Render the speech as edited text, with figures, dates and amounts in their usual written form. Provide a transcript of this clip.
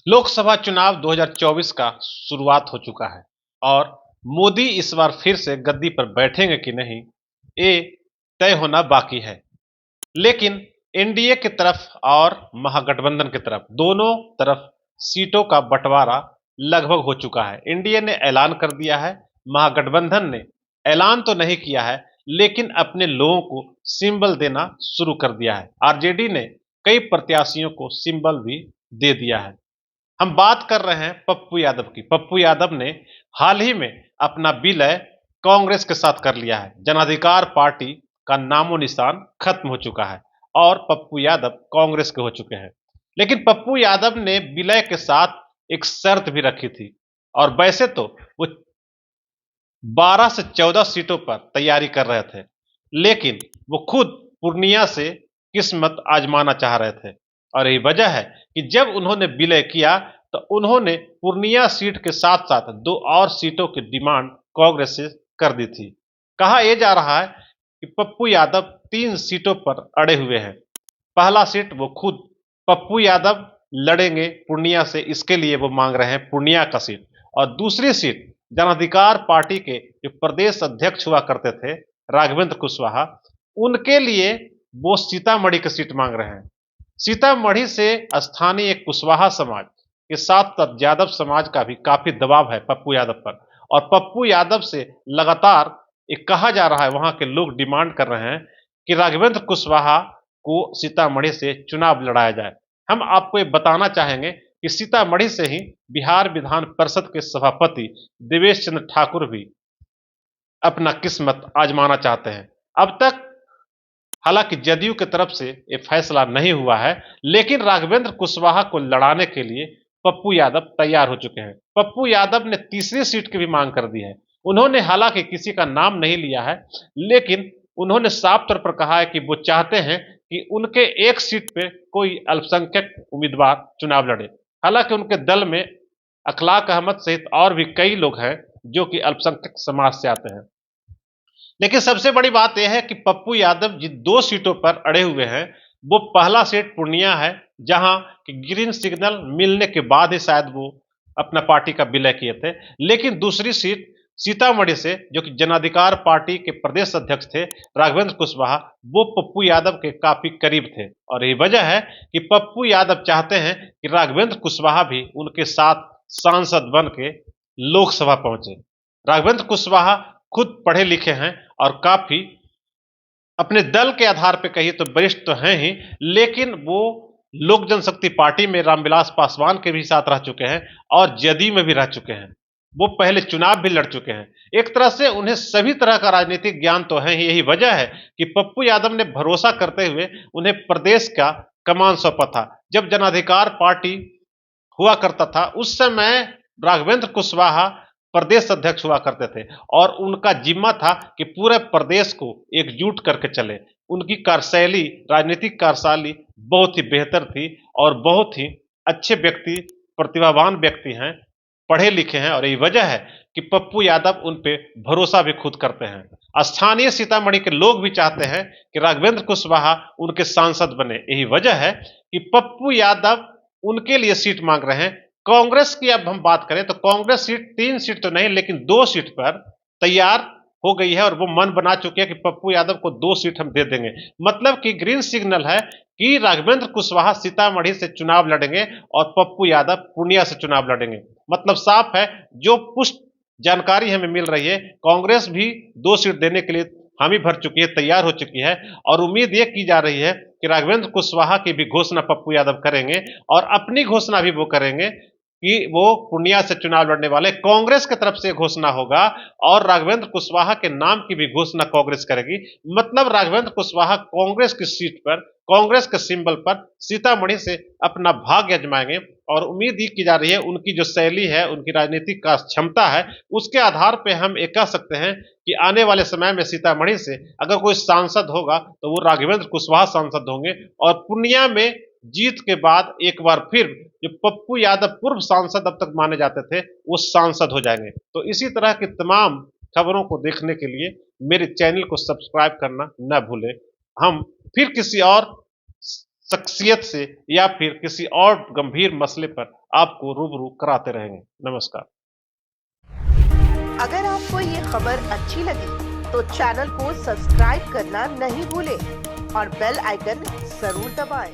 लोकसभा चुनाव 2024 का शुरुआत हो चुका है और मोदी इस बार फिर से गद्दी पर बैठेंगे कि नहीं, ये तय होना बाकी है। लेकिन एनडीए की तरफ और महागठबंधन की तरफ, दोनों तरफ सीटों का बंटवारा लगभग हो चुका है। एनडीए ने ऐलान कर दिया है, महागठबंधन ने ऐलान तो नहीं किया है, लेकिन अपने लोगों को सिंबल देना शुरू कर दिया है। आरजेडी ने कई प्रत्याशियों को सिंबल भी दे दिया है। हम बात कर रहे हैं पप्पू यादव की। पप्पू यादव ने हाल ही में अपना विलय कांग्रेस के साथ कर लिया है। जनाधिकार पार्टी का नामो निशान खत्म हो चुका है और पप्पू यादव कांग्रेस के हो चुके हैं। लेकिन पप्पू यादव ने विलय के साथ एक शर्त भी रखी थी और वैसे तो वो 12 से 14 सीटों पर तैयारी कर रहे थे, लेकिन वो खुद पूर्णिया से किस्मत आजमाना चाह रहे थे। और यही वजह है कि जब उन्होंने विलय किया तो उन्होंने पूर्णिया सीट के साथ साथ 2 और सीटों की डिमांड कांग्रेस से कर दी थी। कहा यह जा रहा है कि पप्पू यादव 3 सीटों पर अड़े हुए हैं। पहला सीट वो खुद पप्पू यादव लड़ेंगे पूर्णिया से, इसके लिए वो मांग रहे हैं पूर्णिया का सीट। और दूसरी सीट जनाधिकार पार्टी के जो प्रदेश अध्यक्ष हुआ करते थे, राघवेंद्र कुशवाहा, उनके लिए वो सीतामढ़ी की सीट मांग रहे हैं। सीतामढ़ी से स्थानीय कुशवाहा समाज के साथ साथ यादव समाज का भी काफी दबाव है पप्पू यादव पर। और पप्पू यादव से लगातार एक कहा जा रहा है, वहां के लोग डिमांड कर रहे हैं कि राघवेंद्र कुशवाहा को सीतामढ़ी से चुनाव लड़ाया जाए। हम आपको ये बताना चाहेंगे कि सीतामढ़ी से ही बिहार विधान परिषद के सभापति देवेश चंद्र ठाकुर भी अपना किस्मत आजमाना चाहते हैं। अब तक हालांकि जदयू की तरफ से ये फैसला नहीं हुआ है, लेकिन राघवेंद्र कुशवाहा को लड़ाने के लिए पप्पू यादव तैयार हो चुके हैं। पप्पू यादव ने तीसरी सीट की भी मांग कर दी है। उन्होंने हालांकि किसी का नाम नहीं लिया है, लेकिन उन्होंने साफ तौर पर कहा है कि वो चाहते हैं कि उनके एक सीट पे कोई अल्पसंख्यक उम्मीदवार चुनाव लड़े। हालांकि उनके दल में अखलाक अहमद सहित और भी कई लोग हैं जो कि अल्पसंख्यक समाज से आते हैं। लेकिन सबसे बड़ी बात यह है कि पप्पू यादव जिन 2 सीटों पर अड़े हुए हैं, वो पहला सीट पूर्णिया है, जहां कि ग्रीन सिग्नल मिलने के बाद ही शायद वो अपना पार्टी का विलय किए थे। लेकिन दूसरी सीट सीतामढ़ी से, जो कि जनाधिकार पार्टी के प्रदेश अध्यक्ष थे राघवेंद्र कुशवाहा, वो पप्पू यादव के काफी करीब थे। और यही वजह है कि पप्पू यादव चाहते हैं कि राघवेंद्र कुशवाहा भी उनके साथ सांसद बन के लोकसभा पहुंचे। राघवेंद्र कुशवाहा खुद पढ़े लिखे हैं और काफी अपने दल के आधार पे कहिए तो वरिष्ठ तो हैं ही, लेकिन वो लोक जनशक्ति पार्टी में रामविलास पासवान के भी साथ रह चुके हैं और जदयू में भी रह चुके हैं। वो पहले चुनाव भी लड़ चुके हैं। एक तरह से उन्हें सभी तरह का राजनीतिक ज्ञान तो है ही। यही वजह है कि पप्पू यादव ने भरोसा करते हुए उन्हें प्रदेश का कमान सौंपा था। जब जनाधिकार पार्टी हुआ करता था, उस समय राघवेंद्र कुशवाहा प्रदेश अध्यक्ष हुआ करते थे और उनका जिम्मा था कि पूरे प्रदेश को एकजुट करके चले। उनकी कार्यशैली, राजनीतिक कार्यशैली बहुत ही बेहतर थी और बहुत ही अच्छे व्यक्ति, प्रतिभावान व्यक्ति हैं, पढ़े लिखे हैं। और यही वजह है कि पप्पू यादव उन पे भरोसा भी खुद करते हैं। स्थानीय सीतामढ़ी के लोग भी चाहते हैं कि राघवेंद्र कुशवाहा उनके सांसद बने। यही वजह है कि पप्पू यादव उनके लिए सीट मांग रहे हैं। कांग्रेस की अब हम बात करें तो कांग्रेस सीट 3 सीट तो नहीं, लेकिन 2 सीट पर तैयार हो गई है और वो मन बना चुके हैं कि पप्पू यादव को 2 सीट हम दे देंगे। मतलब कि ग्रीन सिग्नल है कि राघवेंद्र कुशवाहा सीतामढ़ी से चुनाव लड़ेंगे और पप्पू यादव पूर्णिया से चुनाव लड़ेंगे। मतलब साफ है, जो पुष्ट जानकारी हमें मिल रही है, कांग्रेस भी 2 सीट देने के लिए हामी भर चुकी है, तैयार हो चुकी है। और उम्मीद ये की जा रही है कि राघवेंद्र कुशवाहा की भी घोषणा पप्पू यादव करेंगे और अपनी घोषणा भी वो करेंगे कि वो पूर्णिया से चुनाव लड़ने वाले। कांग्रेस की तरफ से घोषणा होगा और राघवेंद्र कुशवाहा के नाम की भी घोषणा कांग्रेस करेगी। मतलब राघवेंद्र कुशवाहा कांग्रेस की सीट पर, कांग्रेस के सिंबल पर सीतामढ़ी से अपना भाग्य आजमाएंगे। और उम्मीद ही की जा रही है, उनकी जो शैली है, उनकी राजनीतिक का क्षमता है, उसके आधार पर हम ये कह सकते हैं कि आने वाले समय में सीतामढ़ी से अगर कोई सांसद होगा तो वो राघवेंद्र कुशवाहा सांसद होंगे। और पूर्णिया में जीत के बाद एक बार फिर जो पप्पू यादव पूर्व सांसद अब तक माने जाते थे, वो सांसद हो जाएंगे। तो इसी तरह की तमाम खबरों को देखने के लिए मेरे चैनल को सब्सक्राइब करना न भूलें। हम फिर किसी और शख्सियत से या फिर किसी और गंभीर मसले पर आपको रूबरू कराते रहेंगे। नमस्कार। अगर आपको ये खबर अच्छी लगी तो चैनल को सब्सक्राइब करना नहीं भूलें और बेल आइकन जरूर दबाएं।